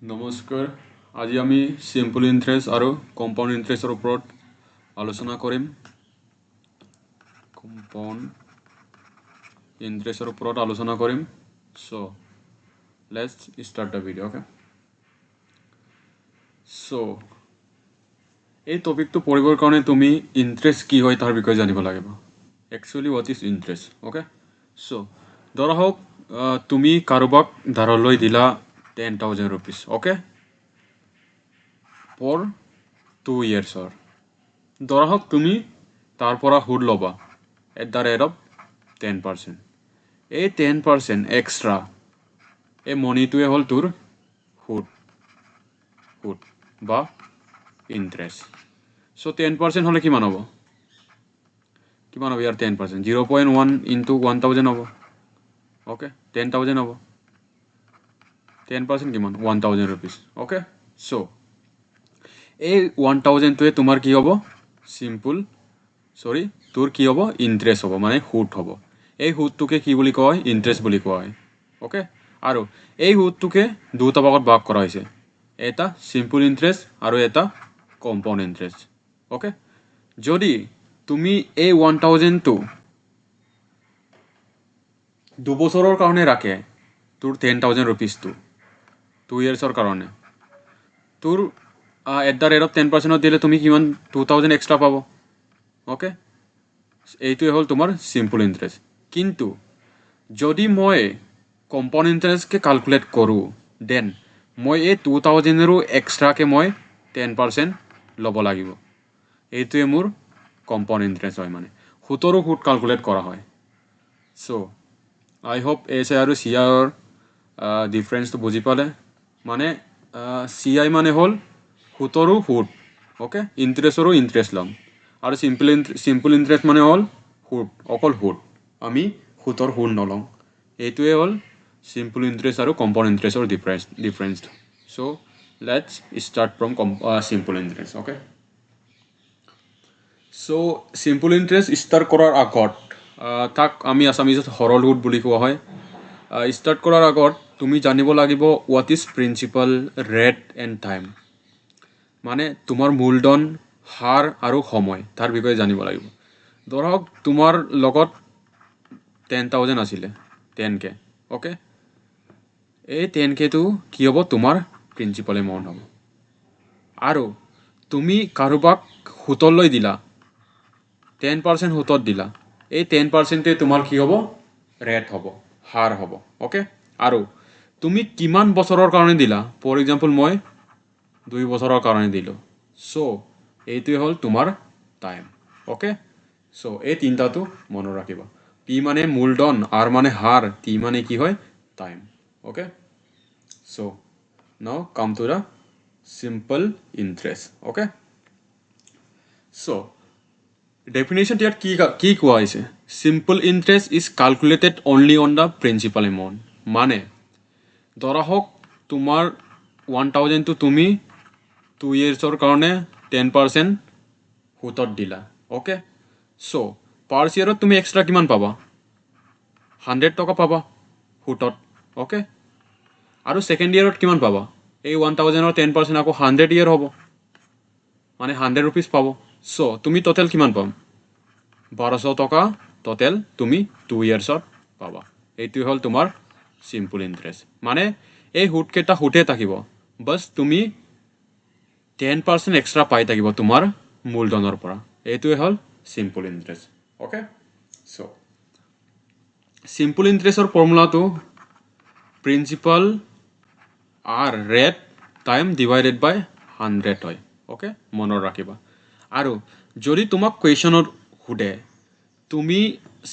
নমস্কাৰ আজি আমি সিম্পল ইন্টাৰেস্ট আৰু কম্পাউণ্ড ইন্টাৰেস্টৰ ওপৰত আলোচনা কৰিম কম্পাউণ্ড ইন্টাৰেস্টৰ ওপৰত আলোচনা কৰিম so let's start the video okay so এই টপিকটো পঢ়িবৰ কাৰণে তুমি ইন্টাৰেস্ট কি হয় তাৰ বিষয়ে জানিব লাগিব actually what is interest okay so ধৰা হওক তুমি কাৰোবাক ধাৰলৈ দিলা 10,000 rupees okay for 2 years ধৰা হওক তুমি তাৰ পৰা সুদ ল'বা at the rate of 10%. এই 10% এক্সট্ৰা এই মনিটোৱে হ'ল তোৰ সুদ বা ইন্টাৰেস্ট সো 10% হলে কিমান হ'ব ইয়াৰ 10% 0.1 into 1000 হ'ব ওকে 10,000 হ'ব 10% কিমান 1000 rupees okay so এই 1000 টোৱে তোমাৰ কি হ'ব তোৰ কি হ'ব ইন্টারেস্ট হ'ব মানে সুদ হ'ব এই সুদটোকে কি বুলি কয় ইন্টারেস্ট বুলি কোৱা হয় ওকে আৰু এই সুদটোকে দুটা ভাগত ভাগ কৰা হৈছে এটা সিম্পল ইন্টাৰেস্ট আৰু এটা কম্পাউণ্ড ইন্টাৰেস্ট ওকে যদি তুমি এই 1000 টো 2 বছৰৰ কাৰণে ৰাখে তোৰ 10,000 rupees টো 2 yearsৰ কাৰণে তোৰ at the rate of 10% দিলে তুমি কিমান 2000 এক্সট্ৰা পাব ওকে এইটোৱে হ'ল তোমাৰ সিম্পল ইন্টাৰেস্ট কিন্তু যদি মই কম্পাউণ্ড ইন্টাৰেস্টকে ক্যালকুলেট কৰোঁ দেন মই এই 2000 ৰো এক্সট্ৰাকে মই 10% ল'ব লাগিব এইটোৱে মোৰ কম্পাউণ্ড ইন্টাৰেস্ট হয় মানে সুতৰো সুদ ক্যালকুলেট কৰা হয় সো আই হোপ এছ আৰু চি আইৰ ডিফাৰেন্সটো বুজি পালে মানে চি আই মানে হ'ল সুতৰো সুদ ওকে ইন্টাৰেস্টৰো ইন্টাৰেস্ট ল'ম আৰু সিম্পল ইন্টাৰেস্ট মানে হ'ল সুদ অকল সুদ আমি সুতৰ সুদ নলওঁ এইটোৱে হ'ল সিম্পল ইন্টাৰেস্ট আৰু কম্পাউণ্ড ইন্টাৰেস্টৰ difference so let's start from simple interest okay so simple interest start কৰাৰ আগত তাক আমি আসামিজত সৰল সুদ বুলি কোৱা হয় স্টাৰ্ট কৰাৰ আগত তুমি জানিব লাগিব what is principal rate and time মানে তোমাৰ মূলধন হাৰ আৰু সময় তাৰ বিষয়ে জানিব লাগিব ধৰক তোমাৰ লগত 10,000 আছিলে 10k ওকে এই 10k টো কি হ'ব তোমাৰ প্ৰিন্সিপাল এমাউন্ট হ'ব আৰু তুমি কাৰোবাক সুতলৈ দিলা 10% সুতত দিলা এই 10% তোমাৰ কি হ'ব ৰেট হ'ব হাৰ হ'ব ওকে আৰু তুমি কিমান বছৰৰ কাৰণে দিলা ফৰ এক্সাম্পল মই 2 বছৰৰ কাৰণে দিলো সো এইটোৱে হ'ল তোমাৰ টাইম ওকে সো এই তিনটাটো মনত ৰাখিবা পি মানে মূলধন আৰ মানে হাৰ টি মানে কি হয় time okay so now come to the simple interest okay so definition ইয়াত কি কোৱা হৈছে simple interest is calculated only on the principal amount মানে ধৰা হওক তোমাৰ 1000 টো তুমি 2 yearsৰ কাৰণে 10% সুতত দিলা ওকে সো পাৰ ইয়াৰত তুমি এক্সট্ৰা কিমান পাবা 100 টকা পাবা সুতত ওকে আৰু সেকেন্ড ইয়াৰত কিমান পাবা এই 1000 ৰ 10% আকৌ 100 ইয়াৰ হ'ব মানে 100 rupees পাব সো তুমি টোটাল কিমান পাম 1200 টকা টোটাল তুমি 2 ইয়ার্সত পাবা এইটোই হল তোমাৰ সিম্পল ইন্টারেস্ট মানে এই হুড কেটা হুটে থাকিব বাস তুমি 10% এক্সট্রা পাই থাকিব তোমাৰ মূলধনৰ পৰা এইটোই হল simple interest okay so simple ইন্টাৰেস্টৰ ফৰ্মুলাটো principal R rate time divided by 100 হয় ওকে মনত ৰাখিবা আৰু যদি তোমাক কুৱেশ্যনত সুধে তুমি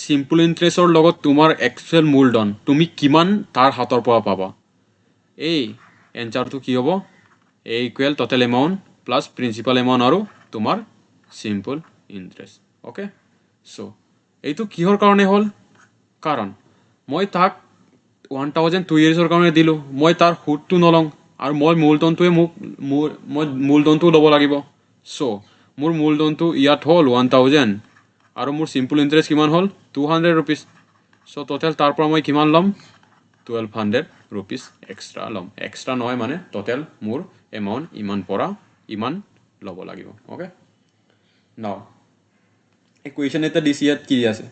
সিম্পল ইন্টাৰেস্টৰ লগত তোমাৰ এক্সুৱেল মূলধন তুমি কিমান তাৰ হাতৰ পৰা পাবা এই এনসাৰটো কি হ'ব A equal total amount plus principal amount আৰু তোমাৰ সিম্পল ইন্টাৰেস্ট ওকে সো এইটো কিহৰ কাৰণে হ'ল কাৰণ মই তাক 1000 2 ইয়াৰ্সৰ কাৰণে দিলো মই তাৰ সুদটো নলং আৰু মই মূলধনটোৱে মই মূলধনটো ল'ব লাগিব সো মোৰ মূলধনটো ইয়াত হ'ল 1000 আৰু মোৰ সিম্পল ইন্টাৰেস্ট কিমান হ'ল 200 rupees সো টোটাল তাৰ পৰা মই কিমান লম 1200 rupees extra লম এক্সট্ৰা নহয় মানে টোটাল মোৰ এমাউন্ট ইমান পৰা ইমান লব লাগিব ওকে নাও এই কুৱেশ্যন এটা দিছি ইয়াত কি আছে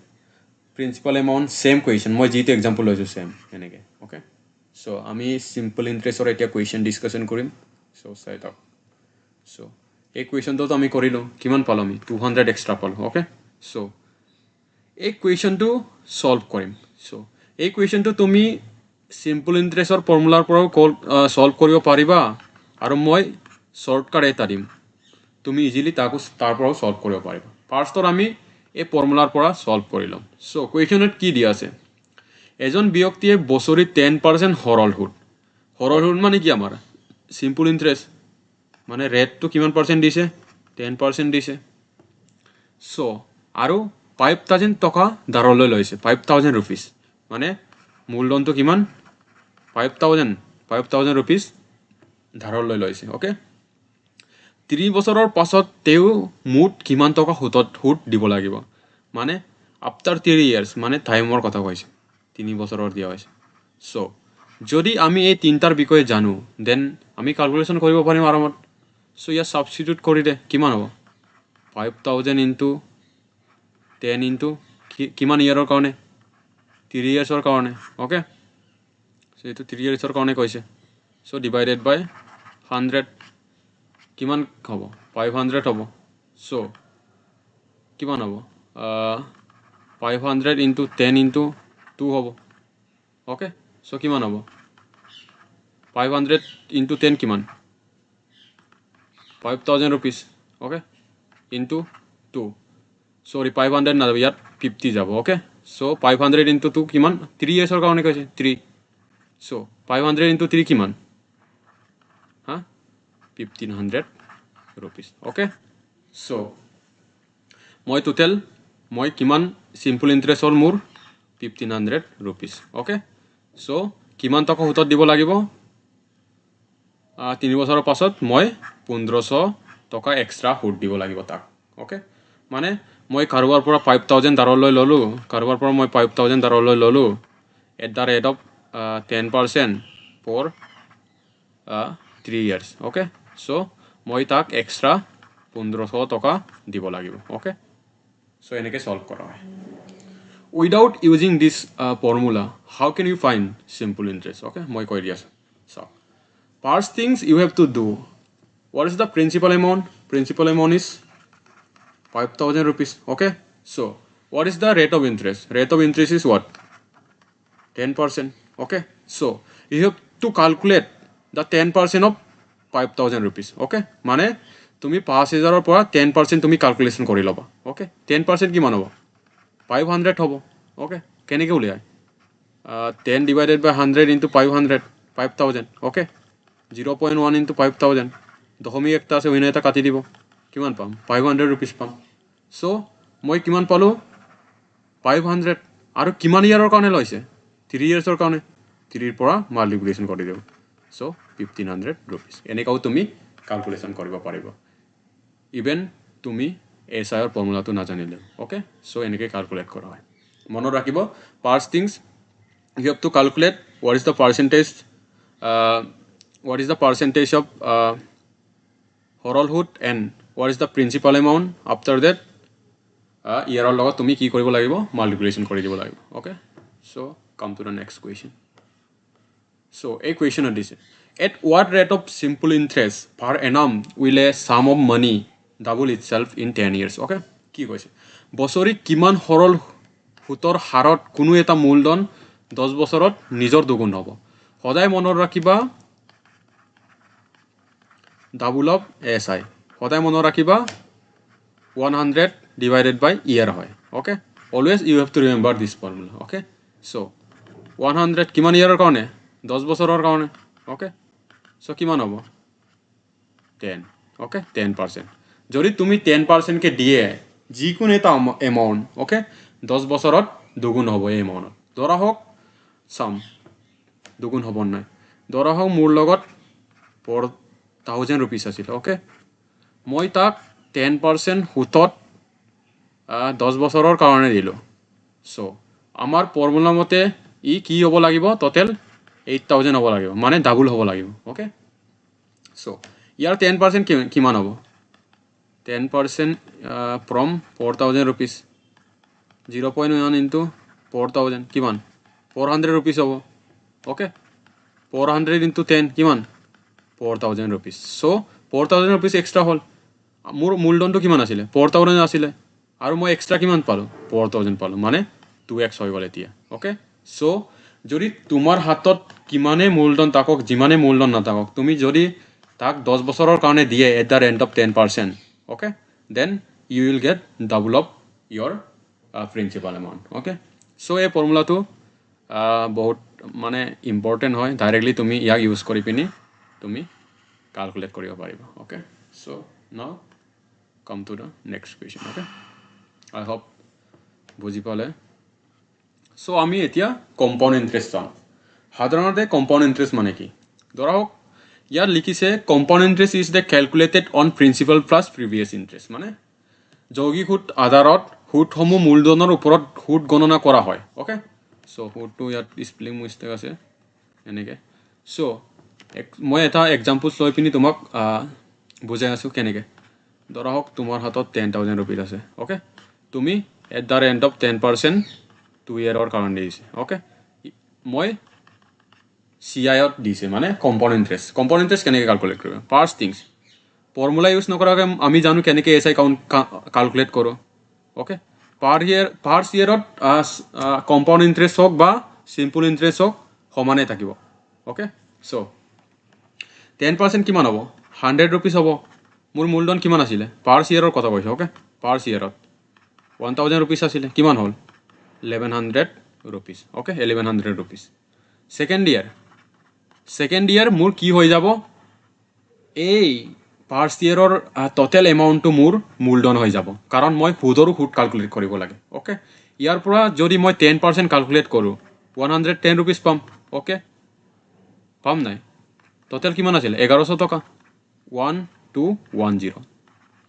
প্ৰিন্সিপাল এমাউন্ট সেম কুৱেশ্যন মই যেটো এক্সাম্পল লৈছো সেম এনেকে ওকে সো আমি সিম্পল ইন্টাৰেষ্টৰ এটা কুৱেশ্যন ডিসকাশন কৰিম সো চাই থাক সো এই কুৱেশ্যনটো আমি কৰিলো কিমান পালো আমি 200 এক্সট্ৰা পালো ওকে সো এই কুৱেশ্যনটো সলভ কৰিম সো এই কুৱেশ্যনটো তুমি সিম্পল ইন্টাৰেষ্টৰ ফৰ্মুলাৰ পৰা সলভ কৰিব পাৰিবা আৰু মই শৰ্টকাট এটা দিম তুমি ইজিলি তাকো তাৰ পৰা সলভ কৰিব পাৰিবা ফাৰ্ষ্টৰ আমি এই ফৰ্মুলাৰ পৰা সলভ কৰি লম সো কুৱেশ্যনত কি দিয়া আছে এজন ব্যক্তিয়ে বছৰি 10% হৰল সুদ মানে কি আমাৰ সিম্পল ইন্টাৰেষ্ট মানে ৰেটটো কিমান পাৰ্সেন্ট দিছে 10% দিছে সো আৰু 5000 টকা ধাৰলৈ লৈছে 5000 rupees মানে মূলধনটো কিমান 5000 rupees ধাৰলৈ লৈছে ওকে 3 বছৰৰ পাছত তেও মুঠ কিমান টকা সুদ দিব লাগিব মানে আফটাৰ 3 ইয়াৰ্স মানে টাইমৰ কথা কৈছে 3 বছৰৰ দিয়া হৈছে সো যদি আমি এই তিনটাৰ বিষয়ে জানো দেন আমি ক্যালকুলেশন কৰিব পাৰিম আৰামত সো ইয়া সাবস্টিটিউট কৰি দে কিমান হ'ব 5000 ইনটু 10 ইনটু কিমান ইয়াৰৰ কাৰণে 3 ইয়াৰ্সৰ কাৰণে ওকে সো এটো 3 ইয়াৰ্সৰ কাৰণে কৈছে সো ডিভাইডেড বাই 100 কিমান হ'ব 500 হ'ব সো কিমান হ'ব 500 ইনটু 10 ইনটু 2 হ'ব ওকে সো কিমান হ'ব 500 ইনটু 10 কিমান 5000 rupees ওকে ইনটু 2 সরি 500 না ইয়াত 50 যাব ওকে সো 500 ইনটু 2 কিমান 3 ইয়াৰ্সৰ কাৰণে কৈছে 3 সো 500 ইনটু 3 কিমান হা 1500 rupees ওকে সো মই টোটাল মই কিমান সিম্পল ইন্টারেস্ট হল মোৰ 1500 rupees ওকে সো কিমান টকা সুতত দিব লাগিব 3 বছৰৰ পাছত মই 1500 টকা এক্সট্ৰা সুদ দিব লাগিব তাক ওকে মানে মই কাৰোবাৰ পৰা 5000 ধাৰলৈ ললো কাৰোবাৰ পৰা মই 5000 ধাৰলৈ ললো at the rate of 10% for 3 years okay so মই তাক এক্সট্ৰা 1500 টকা দিব লাগিব ওকে সো এনেকে সলভ কৰা হয় without using this formula how can you find simple interest okay moi koi di asu so first things you have to do what is the principal amount is 5000 rupees okay so what is the rate of interest is what 10% okay so you have to calculate the 10% of 5000 rupees okay mane tumi 5000 or 10% tumi calculation kori loba okay 10% kiman hobo 500 hobo okay keneke uliay 10 divided by 100 into 500 5000 okay 0.1 into 5000 দশমিক একটা আছে ওইনা এটা কাটি দিব কিমান পাম 500 rupees পাম so মই কিমান পালো 500 আৰু কিমান ইয়াৰৰ কাৰণে লৈছে 3 ইয়াৰ্সৰ কাৰণে 3 ৰ পৰা মাল্টিপ্লিকেশন কৰি দিও সো 1500 rupees এনেকাও তুমি ক্যালকুলেশন কৰিব পাৰিবা ইভেন তুমি এসআই এৰ ফৰ্মুলাটো না জানিলে ওকে সো এনেকে ক্যালকুলেট কৰা হয় মনত ৰাখিব first things you have to calculate what is the percentage of হৰল সুদ and what is the principal amount after that ইয়াৰৰ লগত তুমি কি কৰিব লাগিব মাল্টিপ্লিকেশন কৰি দিব লাগিব okay so come to the next question so a question is at what rate of simple interest per annum will a sum of money double itself in 10 years okay কি কৈছে বছৰি কিমান হৰল সুতৰ হাৰত কোনো এটা মূলধন 10 বছৰত নিজৰ দুগুণ হ'ব সদায় মনত ৰাখিবা ডাবল অফ এসআই সদায় মনত ৰাখিবা 100 divided by year হয় okay always you have to remember this formula okay so 100 কিমান ইয়াৰৰ কাৰণে 10 বছৰৰ কাৰণে okay so কিমান হ'ব 10 okay 10% যদি তুমি 10% কে দিয়ে যিকোনো এটা এমাউন্ট okay 10 বছৰত দুগুণ হ'ব এই এমাউন্ট ধৰা হোক সাম দুগুণ হ'ব নাই ধৰা হোক মোৰ লগত 4000 rupees আছিল okay মই তাক 10% সুতত 10 বছৰৰ কাৰণে দিলো সো আমাৰ ফৰ্মুলা মতে ই কি হ'ব লাগিব টোটাল 8,000 হ'ব লাগিব মানে ডাবল হ'ব লাগিব ওকে সো ইয়াৰ 10% কিমান হ'ব 10% from 4,000 rupees 0.1 into 4,000 কিমান 400 rupees হ'ব ওকে 400 into 10 কিমান 4,000 rupees so 4,000 rupees extra হ'ল মোৰ মূলধনটো কিমান আছিলে 4,000 আছিলে আৰু মই এক্সট্ৰা কিমান পালোঁ 4,000 পালোঁ মানে 2x হৈ গ'ল এতিয়া ওকে সো যদি তোমাৰ হাতত কিমানে মূলধন থাকক যিমানে মূলধন নাথাকক তুমি যদি তাক 10 বছৰৰ কাৰণে দিয়ে at the rate of 10% okay then you will get double of your principal amount okay so এই ফৰ্মুলাটো বহুত মানে ইম্পৰ্টেণ্ট হয় ডাইৰেক্টলি তুমি ইয়াক ইউজ কৰি পিনি তুমি ক্যালকুলেট কৰিব পাৰিবা okay so now come to the next question okay I hope বুজি পালে so আমি এতিয়া কম্পাউণ্ড ইন্টারেস্ট চাম সাধাৰণতে কম্পাউণ্ড ইন্টাৰেস্ট মানে কি ধৰা হোক ইয়াত লিখিছে compound interest is the calculated on principal plus previous interest মানে যৌগিক সুদ আধাৰত সুদসমূহ মূলধনৰ ওপৰত সুদ গণনা কৰা হয় ওকে সো সুদটো ইয়াত স্পেলিং মিষ্টেক আছে এনেকৈ সো মই এটা এক্সাম্পলছ লৈ পিনি তোমাক বুজাই আছোঁ কেনেকৈ ধৰা হোক তোমাৰ হাতত 10,000 rupees আছে ওকে তুমি at the rate of 10% 2 year কাৰণে দিছে ওকে মই CIত দিছে মানে কম্পাউণ্ড ইন্টাৰেস্ট কেনেকৈ ক্যালকুলেট কৰিব ফাৰ্স্ট থিংস ফৰ্মুলা ইউজ নকৰাকৈ আমি জানো কেনেকৈ SI কাউন্ট ক্যালকুলেট কৰোঁ ওকে ফাৰ্স্ট ইয়াৰত কম্পাউণ্ড ইন্টারেস্ট হোক বা সিম্পল ইন্টারেস্ট হোক সমানে থাকিব ওকে সো 10% কিমান হ'ব 100 rupees হ'ব মোৰ মূলধন কিমান আছিলে ফাৰ্স্ট ইয়াৰৰ কথা কৈছোঁ ওকে ফাৰ্স্ট ইয়াৰত 1,000 rupees আছিলে কিমান হ'ল 1,100 rupees ওকে 1,100 rupees সেকেন্ড ইয়াৰ মোৰ কি হৈ যাব এই ফাৰ্স্ট ইয়াৰৰ টোটাল এমাউণ্টটো মোৰ মূলধন হৈ যাব কাৰণ মই সুদৰো সুদ ক্যালকুলেট কৰিব লাগে ওকে ইয়াৰ পৰা যদি মই 10% ক্যালকুলেট কৰোঁ 110 rupees পাম ওকে পাম নাই টোটাল কিমান আছিল 1100 টকা 1210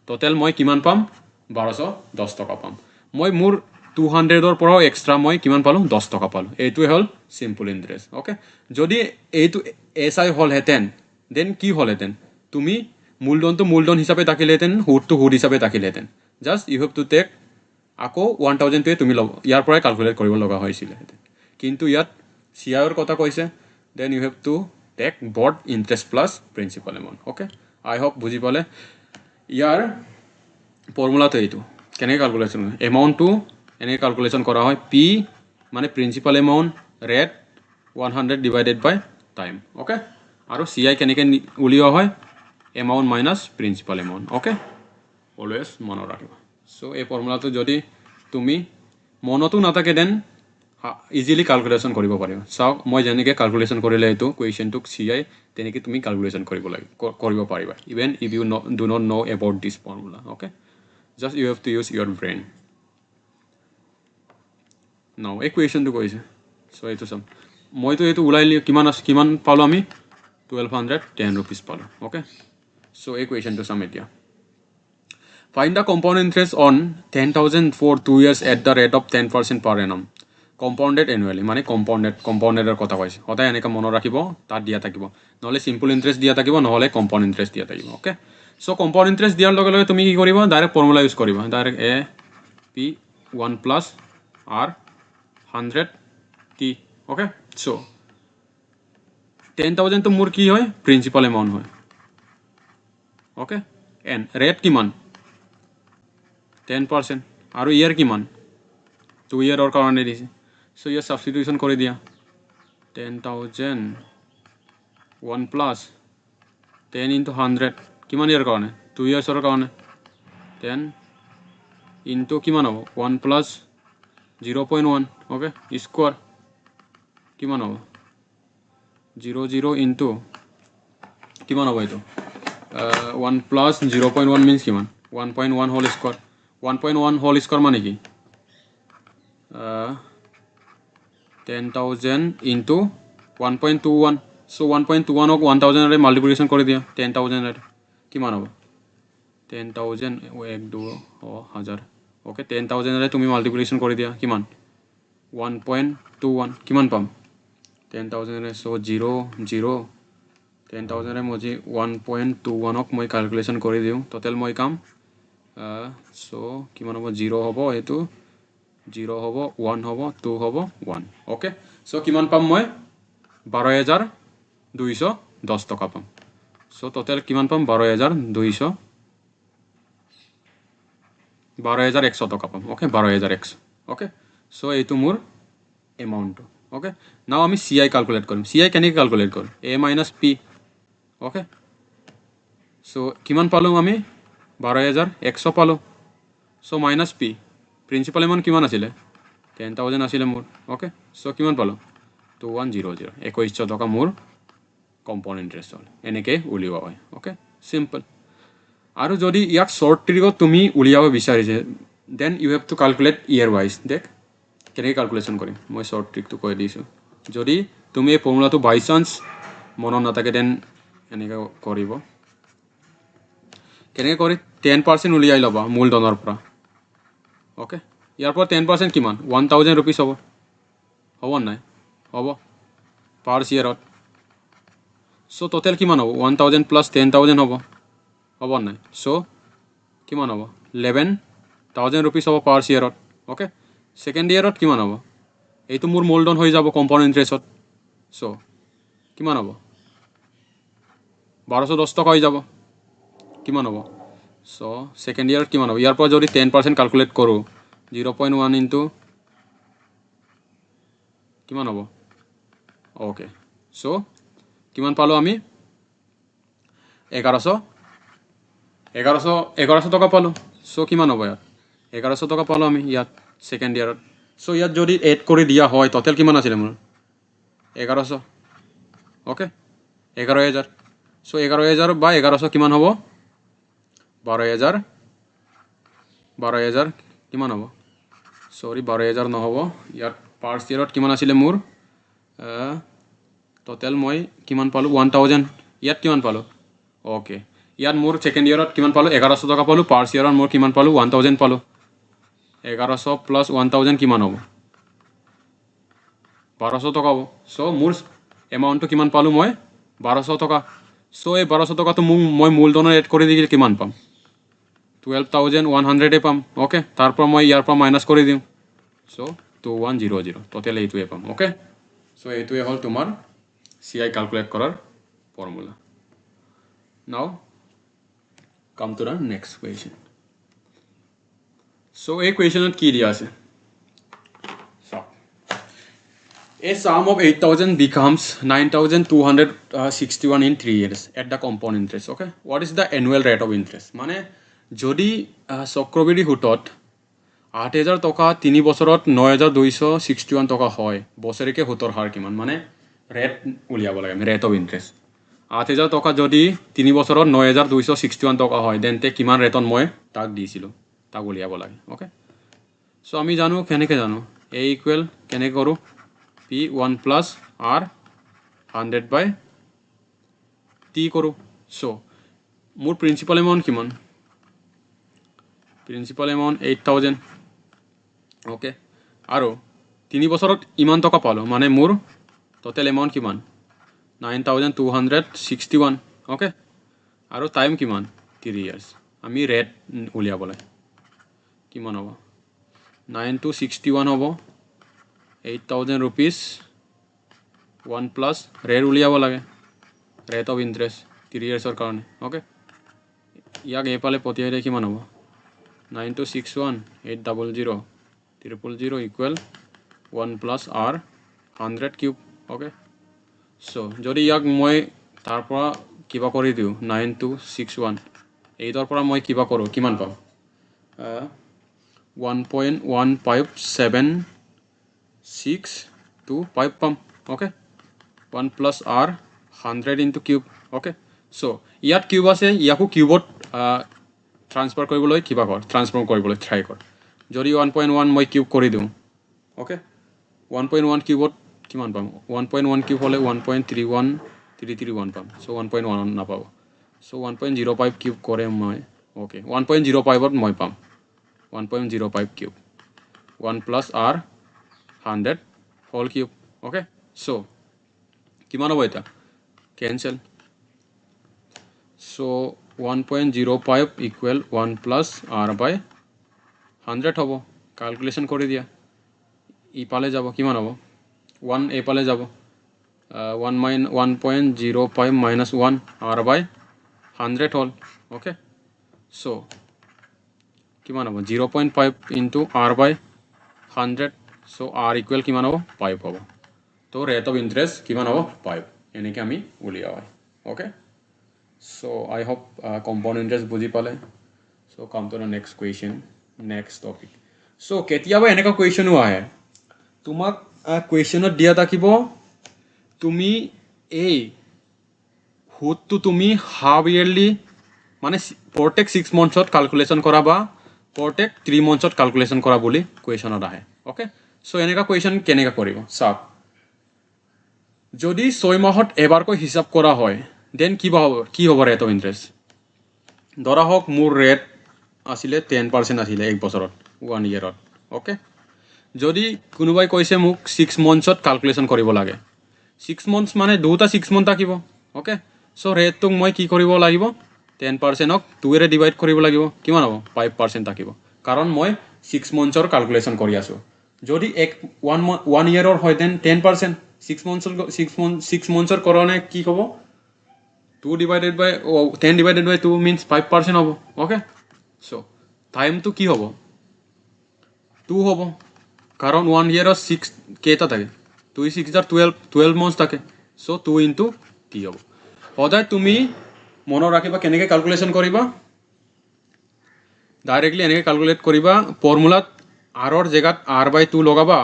টোটাল মই কিমান পাম 1210 টকা পাম মই মোৰ 200 পৰাও এক্সট্ৰা মই কিমান পালোঁ 10 টকা পালোঁ এইটোৱে হ'ল সিম্পল ইন্টারেস্ট ওকে যদি এইটো SI হ'লহেঁতেন দেন কি হ'লহেঁতেন তুমি মূলধনটো মূলধন হিচাপে থাকিলেহেঁতেন সুদটো সুদ হিচাপে থাকিলেহেঁতেন just you have to take আকৌ 1,000টোৱে তুমি ইয়াৰ পৰাই ক্যালকুলেট কৰিব লগা হৈছিলেহেঁতেন কিন্তু ইয়াত CIৰ কথা কৈছে then you have to take but interest plus principal amount okay I hope বুজি পালে ইয়াৰ ফৰ্মুলাটো এইটো কেনেকৈ ক্যালকুলেশন এমাউন্টটো এনেকৈ ক্যালকুলেশন কৰা হয় P মানে প্ৰিন্সিপাল এমাউন্ট ৰেট 100 ডিভাইডেড বাই টাইম ওকে আৰু CI কেনেকৈ উলিওৱা হয় amount minus principal amount okay always মনত ৰাখিবা সো এই ফৰ্মুলাটো যদি তুমি মনতো নাথাকে দেন ইজিলি ক্যালকুলেশন কৰিব পাৰিবা চাওক মই যেনেকৈ ক্যালকুলেশন কৰিলে এইটো কুৱেশ্যনটোক CI তেনেকৈ তুমি ক্যালকুলেশন কৰিব পাৰিবা even if you do not know about this formula okay just you have to use your brain now এই কুৱেশ্যনটো কৈছে সো এইটো চাম মইতো এইটো ওলাই কিমান পালোঁ আমি 1,210 rupees পালোঁ ওকে সো এই কুৱেশ্যনটো চাম এতিয়া find the compound interest on 10,000 for 2 years at the rate of 10% per annum কম্পাউণ্ডেড annually মানে কম্পাউণ্ডেডৰ কথা কৈছে সদায় এনেকৈ মনত ৰাখিব তাত দিয়া থাকিব নহ'লে সিম্পল ইন্টারেস্ট দিয়া থাকিব নহ'লে কম্পাউণ্ড ইন্টারেস্ট দিয়া থাকিব ওকে সো কম্পাউণ্ড ইন্টারেস্ট দিয়াৰ লগে লগে তুমি কি কৰিবা ডাইৰেক্ট ফৰ্মুলা ইউজ কৰিবা direct AP1 plus R 100T okay so 10,000 তো মোৰ কি হয় প্ৰিন্সিপাল এমাউণ্ট হয় ওকে এন ৰেট কিমান 10% আৰু ইয়াৰ কিমান 2 year কাৰণে দিছে সো ইয়াৰ সাবস্টিটিউশন কৰি দিয়া 10,000 1 plus 10 into 100 কিমান ইয়াৰ কাৰণে 2 years কাৰণে 10 into কিমান হ'ব 1 plus 0.1 ওকে স্কোয়ার কিমান হ'ব 0 into কিমান হ'ব এইটো 1 plus 0.1 means কিমান 1.1 whole square 1.1 whole square মানে কি 10,000 into 1.21 so 1.21 ক 1000 ৰে মাল্টিপ্লিকেশন কৰি দিয়া 10,000 ৰে কিমান হ'ব 10,000 1 2 1000 ওকে 10,000 ৰে তুমি মাল্টিপ্লিকেশন কৰি দিয়া কিমান 1.21 কিমান পাম 10,000 so 0 0 10,000 মজি 1.21 মই ক্যালকুলেশন কৰি দিও টোটাল মই কাম so কিমান হ'ব 0 হ'ব এটো 0 হ'ব 1 হ'ব 2 হ'ব 1 ওকে so কিমান পাম মই 12,210 টকা পাম so টোটাল কিমান পাম 12,200 12,100 টকা পাম ওকে 12,100 ওকে so এইটো মোৰ amount okay now আমি ci calculate কৰিম ci কেনে calculate কৰিম a minus p okay so কিমান পালো আমি 12,100 পালো so minus p principal amount কিমান আছিল 10,000 আছিল মোৰ okay so কিমান পালো 2100 2100 টকা মোৰ compound interest হল এনেকে উলিওৱা হয় okay simple আৰু যদি ইয়াক short trick তুমি উলিয়াব বিচাৰিছে then you have to calculate year wise দেখ কেনে ক্যালকুলেশন কৰিম মই শৰ্ট ট্ৰিক তো কৈ দিছো যদি তুমি এই ফৰ্মুলাটো বাই চান্স মনত নাথাকে দেন এনেকা কৰিব কেনে কৰি 10% উলিয়াই লবা মূলধনৰ পৰা ওকে ইয়াৰ পৰা 10% কিমান 1000 रुपीस হ'ব নাই হ'ব পাৰ ইয়াৰত সো টোটাল কিমান হ'ব 1000 প্লাস 10000 হ'ব নাই সো কিমান হ'ব 11000 रुपीस হ'ব পাৰ ইয়াৰত ওকে সেকেন্ড ইয়াৰত কিমান হ'ব এইটো মোৰ মূলধন হৈ যাব কম্পাউণ্ড ইন্টাৰেষ্টত সো কিমান হ'ব 1210 টকা হৈ যাব কিমান হ'ব সো সেকেন্ড ইয়াৰত কিমান হ'ব ইয়াৰ পৰা যদি 10% ক্যালকুলেট কৰো 0.1 ইনটু কিমান হ'ব ওকে সো কিমান পালো আমি 1100 টকা পালো সো কিমান হ'ব ইয়াত 1100 টকা পালো আমি ইয়াত সেকেন্ড ইয়াৰত সো ইয়াত যদি এড কৰি দিয়া হয় টোটাল কিমান আছিল মোৰ 1100 ওকে 11000 সো 11000 বা 1100 কিমান হ'ব 12000 কিমান হ'ব সৰি 12000 নহব ইয়াত পাৰ ইয়াৰত কিমান আছিল মোৰ টোটাল মই কিমান পালো 1000 ইয়াত কিমান পালো ওকে ইয়াত মোৰ সেকেন্ড ইয়াৰত কিমান পালো 1100 টকা পালো পাৰ ইয়াৰত মোৰ কিমান পালো 1000 পালো 1100 প্লাস 1000 কিমান হ'ব 1200 টকা হ'ব সো মোৰ এমাউন্টটো কিমান পালো মই 1200 টকা সো এই 1200 টকা তো মই মূলধনৰ এড কৰি দিলে কিমান পাম 12,100 পাম ওকে তাৰপৰ মই ইয়াৰ পৰা মাইনাস কৰি দিম সো 2100 টোটাল এইটোৱে পাম ওকে সো এইটোৱে হল তোমাৰ CI ক্যালকুলেট কৰাৰ ফৰ্মুলা নাও come to the next question so এই কুৱেশ্যনত কি দিয়া আছে A sum of 8,000 becomes 9,261 in 3 years at the compound interest. Okay, what is the annual rate of interest? মানে যদি চক্ৰবৃদ্ধি সুতত 8,000 টকা 3 বছৰত 9,261 টকা হয় বছৰিকে সুতৰ হাৰ কিমান মানে ৰেট উলিয়াব লাগে ৰেট অফ ইন্টাৰেষ্ট 8,000 টকা যদি 3 বছৰত 9,261 টকা হয় দেনতে কিমান ৰেটত মই তাক দিছিলো তাক উলিয়াব লাগে ওকে সো আমি জানো কেনেকৈ জানো A ইকুৱেল কেনে কৰো P1 plus R 100 by T কৰো so মোৰ প্ৰিন্সিপাল এমাউন্ট কিমান প্ৰিন্সিপাল এমাউন্ট 8,000 ওকে আৰু 3 বছৰত ইমান টকা পালো মানে মোৰ টোটাল এমাউন্ট কিমান 9,261 ওকে আৰু টাইম কিমান 3 ইয়াৰ্স আমি ৰেট উলিয়াব লাগে কিমান হ'ব 9,261 হ'ব 8,000 rupees 1 plus ৰেট উলিয়াব লাগে ৰেট অফ ইন্টাৰেষ্ট 3 ইয়াৰ্সৰ কাৰণে ওকে ইয়াক এপালে পঠিয়াই কিমান হ'ব 9,261 800 000 equal 1 plus R 100 cube okay so যদি ইয়াক মই তাৰ পৰা কিবা কৰি দিও 9,261 এইৰ পৰা মই কিবা কৰো কিমান পাম 1.15765 পাম okay 1 plus R 100 into cube okay so ইয়াত কিউব আছে ইয়াকো কিউবত ট্রান্সফার কৰিবলৈ কিবা কৰ ট্ৰান্সফৰ্ম কৰিবলৈ ট্ৰাই কৰ যদি 1.1 মই কিউব কৰি দিও ওকে 1.1 কিউবত কিমান পাম 1.1 কিউব হলে 1.31331 পাম সো 1.1 না পাব সো 1.05 কিউব কৰে মই ওকে 1.05 ত মই পাম 1.05 cube 1 plus R 100 whole cube okay so কিমান হ'ব এটা cancel so 1.05 equal 1 plus r বাই 100 হ'ব ক্যালকুলেশন কৰি দিয়া ইপালে যাব কিমান হ'ব 1 এপালে যাব 1.05 minus 1 r by 100 হ'ল okay so কিমান হ'ব 0.5 into r by 100 so r equal কিমান হ'ব 5 হ'ব তো rate of interest কিমান হ'ব 5 এনেকৈ আমি উলিয়াও হয় okay so I hope compound interest বুজি পালে so come to the next question next topic so কেতিয়াবা এনেকুৱা কুৱেশ্যনো আহে তোমাক কুৱেশ্যনত দিয়া থাকিব তুমি এই হুতটো তুমি হাফ ইয়াৰলি মানে প্ৰত্যেক 6 monthsত ক্যালকুলেশন কৰা বা প্ৰত্যেক 3 monthsত ক্যালকুলেশন কৰা বুলি কুৱেশ্যনত আহে ওকে সো এনেকা কুৱেশ্যন কেনেকা কৰিব চাওক যদি 6 মাহত এবাৰকৈ হিসাব কৰা হয় দেন কি হ'ব ৰেট অফ ইন্টাৰেস্ট ধৰা হওক মোৰ ৰেট আছিলে 10% আছিলে এক বছৰত 1 ইয়াৰত ওকে যদি কোনোবাই কৈছে মোক 6 monthsত ক্যালকুলেশন কৰিব লাগে 6 months মানে দুটা 6 month থাকিব ওকে সো ৰেটটো মই কি কৰিব লাগিব 10% ক 2 এৰে ডিভাইড কৰিব লাগিব কিমান হ'ব 5% থাকিব কাৰণ মই 6 monthsৰ ক্যালকুলেশন কৰি আছো যদি 1 ইয়াৰৰ হয় দেন 10% 6 monthsৰ কাৰণে কি হ'ব 2 divided by 10 divided by 2 means 5% হ'ব ওকে সো টাইমটো কি হ'ব 2 হ'ব কাৰণ 1 ইয়াৰৰ 6 কেটা থাকে 2 6 are 12 months থাকে সো 2 into 3 হ'ব সদায় তুমি মনত ৰাখিবা কেনেকৈ ক্যালকুলেশন কৰিবা ডাইৰেক্টলি এনেকৈ ক্যালকুলেট কৰিবা ফৰ্মুলাত r ৰ জায়গাত r by 2 লগাবা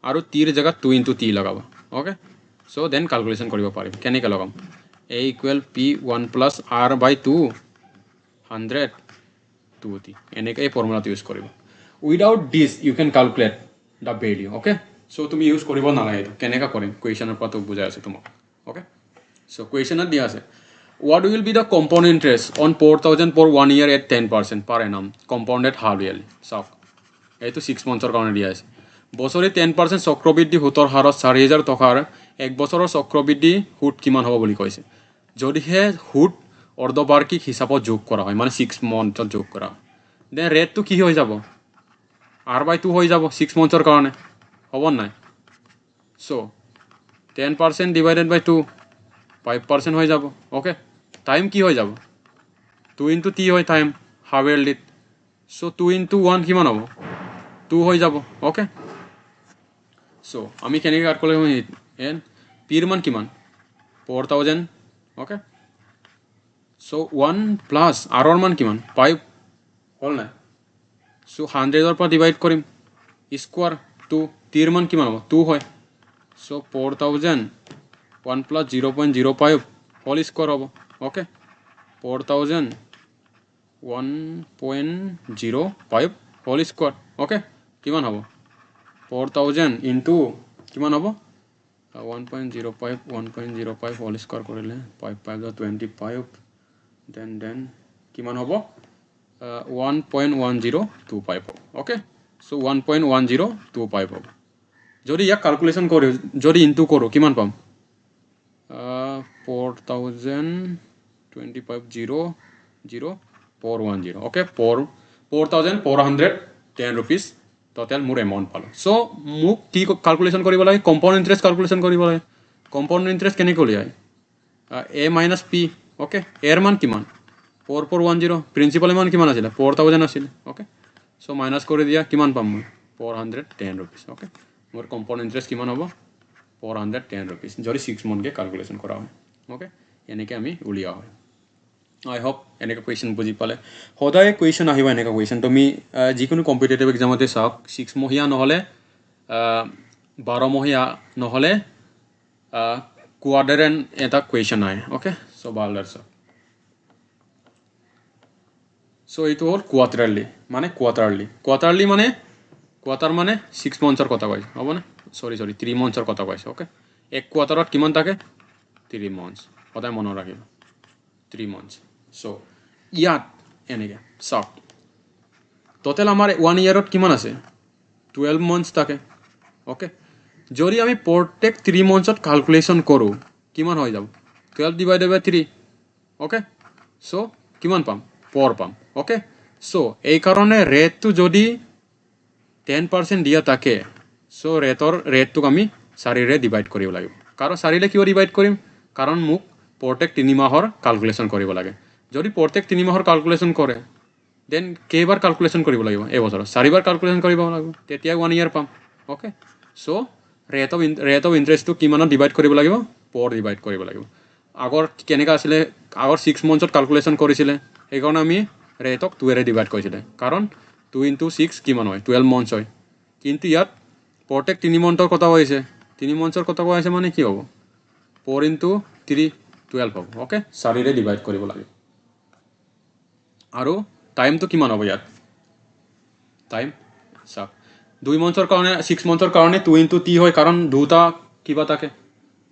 আৰু t ৰ জায়গাত 2 into t লগাবা ওকে সো দেন ক্যালকুলেশন কৰিব পাৰিম কেনেকৈ লগাম a equal p 1 plus r by 2 100 2t এনেকৈ এই ফৰ্মুলাটো ইউজ কৰিবা without this you can calculate the value okay so তুমি ইউজ কৰিব নালাগে কেনেকৈ কৰিম কুৱেশ্যনৰ পৰা তো বুজাই আছে তোমাক okay so কুৱেশ্যনত দিয়া আছে what will be the compound interest on 4000 for 1 year at 10% per annum compounded half yearly চাওক এইটো 6 monthsৰ কাৰণে দিয়া আছে বছৰি 10% চক্ৰবৃদ্ধি সুতৰ হাৰত 4000 টকাৰ এক বছৰৰ চক্ৰবৃদ্ধি সুত কিমান হ'ব বুলি কৈছে যদিহে সুত অৰ্ধবাৰ্ষিক হিচাপত যোগ কৰা হয় মানে 6 monthsত যোগ কৰা হয় দেন ৰেটটো কি হৈ যাব r by 2 হৈ যাব 6 monthsৰ কাৰণে হ'ব নাই সো 10% divided by 2 5% হৈ যাব ওকে টাইম কি হৈ যাব 2 into t হয় time half yearly so 2 into 1 কিমান হ'ব 2 হৈ যাব ওকে সো আমি কেনেকৈ ক্যালকুলেট কৰিম এন পিৰ মান কিমান 4000 ওকে সো 1 প্লাস r ৰ মান কিমান 5 হ'ল নাই সো 100 ৰ পৰা ডিভাইড কৰিম স্কয়াৰ 2 টিৰ মান কিমান হ'ব 2 হয় সো 4000 1 plus 0.05 whole square হ'ব okay 4000 1.05 whole square okay কিমান হ'ব 4000 into কিমান হ'ব 1.05 whole square কৰিলে 5 5 25 then কিমান হ'ব 1.1025 okay so 1.1025 হ'ব যদি ইয়াক ক্যালকুলেশন কৰো যদি ইনটু কৰো কিমান পাম 4,025,0,0410 okay 4,410 rupees total মোৰ এমাউন্ট পালো সো মোক কি ক্যালকুলেশন কৰিব লাগে কম্পাউন্ড ইন্টাৰেস্ট ক্যালকুলেশন কৰিব লাগে কম্পাউন্ড ইন্টাৰেস্ট কেনে কৰিয়াই a minus p okay এৰ মান কিমান 4410 প্ৰিন্সিপাল মান কিমান আছিল 4000 আছিল okay সো মাইনাস কৰি দিয়া কিমান পাম মই 410 rupees okay মোৰ কম্পাউন্ড ইন্টারেস্ট কিমান হ'ব 410 rupees যদি 6 month কে ক্যালকুলেশন কৰা হয় ওকে এনেকৈ আমি উলিয়া হয় আই হোপ এনেকৈ কুৱেশ্যন বুজি পালে সদায় কুৱেশ্যন আহিব এনেকৈ কুৱেশ্যন তুমি যিকোনো কম্পিটিটিভ এক্সামতে চাওক 6 মহীয়া নহ'লে 12 মহীয়া নহ'লে কোৱাড্ৰেন্ট এটা কুৱেশ্যন আহে ওকে সো ভালদৰে চাওক সো এইটো হ'ল কোৱাৰ্টাৰলি মানে কোৱাৰ্টাৰলি মানে কোৱাৰ্টাৰ মানে 6 monthsৰ কথা কৈছে হ'ব না সৰি 3 monthsৰ কথা কৈছে ওকে এক কোৱাৰ্টাৰত কিমান থাকে 3 months সদায় মনত ৰাখিব 3 months সো ইয়াত এনেকৈ চাওক টোটাল আমাৰ 1 ইয়াৰত কিমান আছে 12 months থাকে ওকে যদি আমি প্ৰত্যেক 3 monthsত ক্যালকুলেশন কৰোঁ কিমান হৈ যাব 12 ডিভাইডেড বাই 3 ওকে সো কিমান পাম 4 পাম ওকে সো এই কারণে রেটটো যদি 10% দিয়া থাকে সো রেটটোক আমি 4ৰে ডিভাইড কৰিব লাগিব কাৰণ 4ৰে কিয় ডিভাইড কৰিম কাৰণ মোক প্ৰত্যেক 3 মাহৰ ক্যালকুলেশন কৰিব লাগে যদি প্ৰত্যেক 3 মাহৰ ক্যালকুলেশন কৰে দেন কেইবাৰ ক্যালকুলেশন কৰিব লাগিব এই বছৰ 4বাৰ ক্যালকুলেশন কৰিব লাগিব তেতিয়া 1 ইয়াৰ পাম ওকে সো ৰেট অফ ইন্টাৰেষ্টটো কিমানত ডিভাইড কৰিব লাগিব 4 ডিভাইড কৰিব লাগিব আগৰ কেনেকা আছিল আগৰ 6 মান্থছত ক্যালকুলেশন কৰিছিল এই কাৰণ আমি ৰেটক 2ৰে ডিভাইড কৰিছিল কাৰণ 2 * 6 কিমান হয় 12 মান্থস হয় কিন্তু ইয়াত প্ৰত্যেক 3 মান্থৰ কথা হৈছে 3 মান্থৰ কথা কৈছে মানে কি হ'ব 4 * 3 12 হ'ব ওকে 4ৰে ডিভাইড কৰিব লাগিব আৰু টাইমটো কিমান হ'ব ইয়াত টাইম চাওক 2 মান্থৰ কাৰণে 6 মান্থৰ কাৰণে 2 * 3 হয় কাৰণ দুটা কিবা থাকে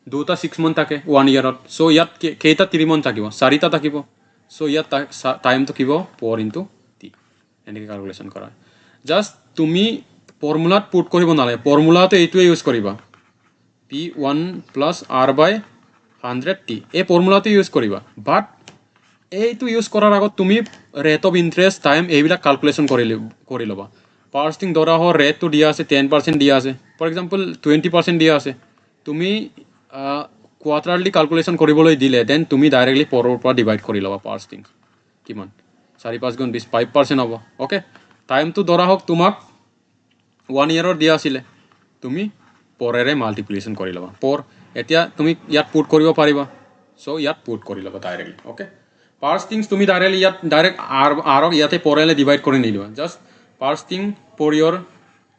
দুটা 6 মান্থ থাকে 1 ইয়াৰত সো ইয়াত কেইটা 3 মান্থ থাকিব 4টা থাকিব সো ইয়াত টাইমটো কিব 4 * 3 এনেকৈ ক্যালকুলেশন কৰা জাস্ট তুমি ফৰ্মুলাত পুট কৰিব নালাগে ফৰ্মুলাতে এইটোৱে ইউজ কৰিবা p1 + r/100t এই ফৰ্মুলাতে ইউজ কৰিবা বাট এইটো ইউজ কৰাৰ আগত তুমি ৰেট অফ ইন্টাৰেষ্ট টাইম এইবিলাক ক্যালকুলেশন কৰি লবা ফাৰ্স্ট থিং ধৰা হয় ৰেটটো দিয়া আছে 10% দিয়া আছে ফৰ এক্সাম্পল 20% দিয়া আছে তুমি কোৱাৰ্টাৰলি ক্যালকুলেশন কৰিবলৈ দিলে দেন তুমি ডাইৰেক্টলি 4ৰ পৰা ডিভাইড কৰি লবা ফার্স্ট থিং কিমান 4 5 গুণ 20 5% হ'ব ওকে টাইমটো ধৰা হওক তোমাক 1 ইয়াৰৰ দিয়া আছিল তুমি 4ৰে মাল্টিপ্লিকেশন কৰি লবা 4 এতিয়া তুমি ইয়াত পুট কৰিব পাৰিবা সো ইয়াত পুট কৰি লবা ডাইৰেক্টলি ওকে ফাৰ্স্ট থিংস তুমি ডাইৰেক্টলি ইয়াত ডাইৰেক্ট আৰ ইয়াতে 4ৰে ডিভাইড কৰি নিদিবা just first thing for your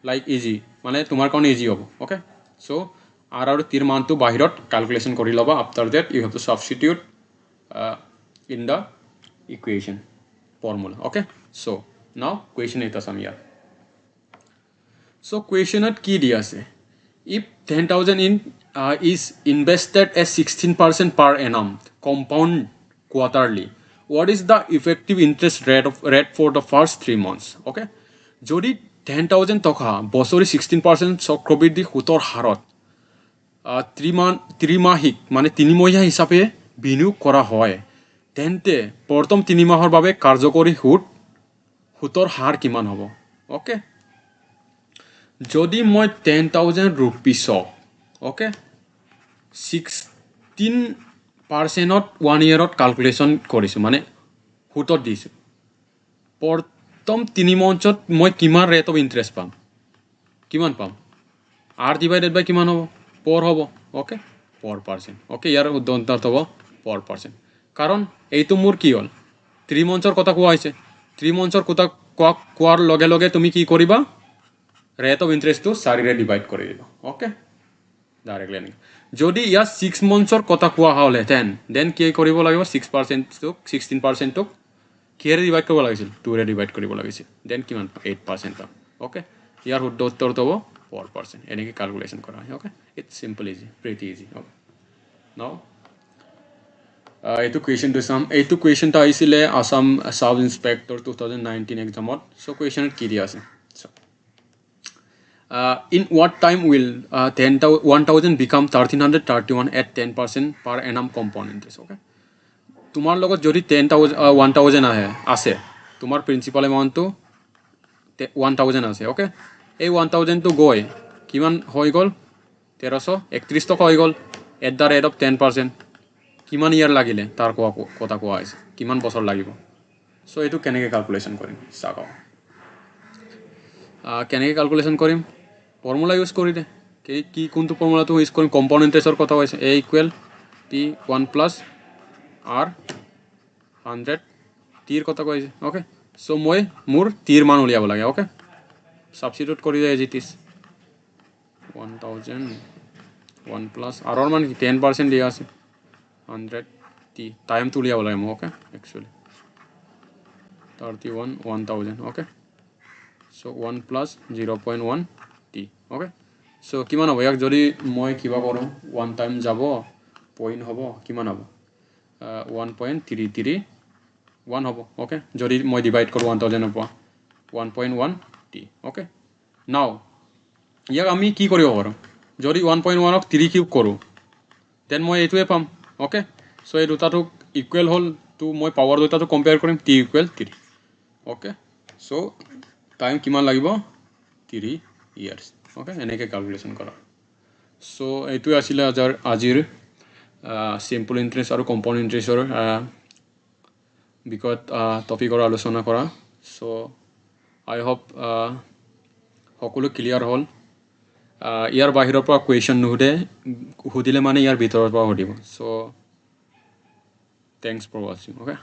like easy মানে তোমাৰ কাৰণে ইজি হ'ব ওকে সো আৰ 3 মানটো বাহিৰত ক্যালকুলেশন কৰি লবা after that you have to substitute in the equation formula okay so now question এটা সাম ইয়াৰ সো কুয়েশনত কি দিয়া আছে if 10,000 is invested at 16% per annum compound quarterly what is the effective interest rate for the first 3 months okay যদি 10,000 টকা বছৰি 16% চক্ৰবৃদ্ধি সুতৰ হাৰত ত্ৰিমাহিক মানে 3 মাহিয়া হিচাপে বিনিয়োগ কৰা হয় তেন্তে প্ৰথম 3 মাহৰ বাবে কাৰ্যকৰী সুতৰ হাৰ কিমান হ'ব ওকে যদি মই 10,000 rupees ওকে 16% 1 ইয়াৰত ক্যালকুলেশন কৰিছো মানে সুতত দিছো প্ৰথম 3 মান্থত মই কিমান ৰেট অফ ইন্টাৰেষ্ট পাম কিমান পাম r ডিভাইডেড বাই কিমান হ'ব 4 হ'ব ওকে 4% ওকে ইয়াৰ উত্তৰ হ'ব 4% কাৰণ এইটো মোৰ কি হ'ল 3 মান্থৰ কথা কোৱা হৈছে 3 মান্থৰ কথা কোৱাৰ লগে লগে তুমি কি কৰিবা ৰেট অফ ইন্টাৰেষ্টটো 4ৰে ডিভাইড কৰি দিবা ওকে ডাইৰেক্টলি যদি ইয়াত 6 মান্থৰ কথা কোৱা হ'লে দেন কি কৰিব লাগিব 6% টো 16% টো কিৰে ডিভাইড কৰিব লাগিছিল 2ৰে ডিভাইড কৰিব লাগিছিল দেন কিমান 8% পাম ওকে ইয়াৰ উত্তৰ হ'ব 4% এনেকৈ ক্যালকুলেশন কৰা হয় okay it's simple easy pretty easy okay নাও এইটো কুৱেশ্যনটো চাম এইটো কুৱেশ্যনটো আহিছিলে আসাম সাব ইন্সপেক্টৰ 2019 এক্সামত সো কুৱেশ্যনত কি দিয়া আছে in what time will 1,000 become 1,331 at 10% per annum compound interest okay তোমার লগত যদি 1,000 আছে তোমার প্রিন্সিপাল এমাউন্টটো 1,000 আছে ওকে এই 1,000 টো গৈ কিমান হৈ গল 1331 টকা হৈ গল at the rate of 10% কিমান ইয়ার লাগিলে তার কথা কোৱা আছে কিমান বছৰ লাগিব সো এটো কেনেকৈ ক্যালকুলেশন কৰিম চাও কেনেকৈ ক্যালকুলেশন কৰিম ফৰ্মুলা ইউজ কৰি দে কি কোনটো ফৰ্মুলাটো ইউজ কৰিম কম্পাউন্ড ইন্টাৰেস্টৰ কথা কৈছে a = t1 + r 100 টিৰ কথা কৈছে ওকে সো মই মোৰ টিৰ মান উলিয়াব লাগে ওকে সাবস্টিটিউট কৰি দে এজ ইট ইজ 1,000 1 + r মান 10% দিয়া আছে 100 t টাইম তো উলিয়াব লাগে okay actually 31 1,000 okay so 1 + 0.1 t okay so কিমান হ'ব ইয়াক যদি মই কিবা কৰো 1 টাইম যাব পইণ্ট হ'ব কিমান হ'ব 1.331 হ'ব ওকে যদি মই ডিভাইড কৰো 1,000 পৰা 1.1 t ওকে নাও ইয়াক আমি কি কৰিব পাৰো যদি 1.1 ক 3 কিউব কৰো দেন মই এইটোৱে পাম অ'কে চ' এই দুটাটোক ইকুৱেল হ'ল তো মই পাৱাৰ দুটাটো কম্পেয়াৰ কৰিম T equal 3 okay so' time কিমান লাগিব 3 ইয়াৰ্ছ অ'কে এনেকৈ কেলকুলেশ্যন কৰা চ' এইটোৱে আছিলে আজিৰ চিম্পল ইণ্টাৰেষ্ট আৰু কম্পাউণ্ড ইণ্টাৰেষ্টৰ বিষয়ত টপিকৰ আলোচনা কৰা চ' আই হোপ সকলো ক্লিয়াৰ হ'ল ইয়াৰ বাহিৰৰ পৰা কুৱেশ্যন সুধিলে মানে ইয়াৰ ভিতৰৰ পৰা সুধিব চ' থেংকছ ফৰ ৱাচিং অ'কে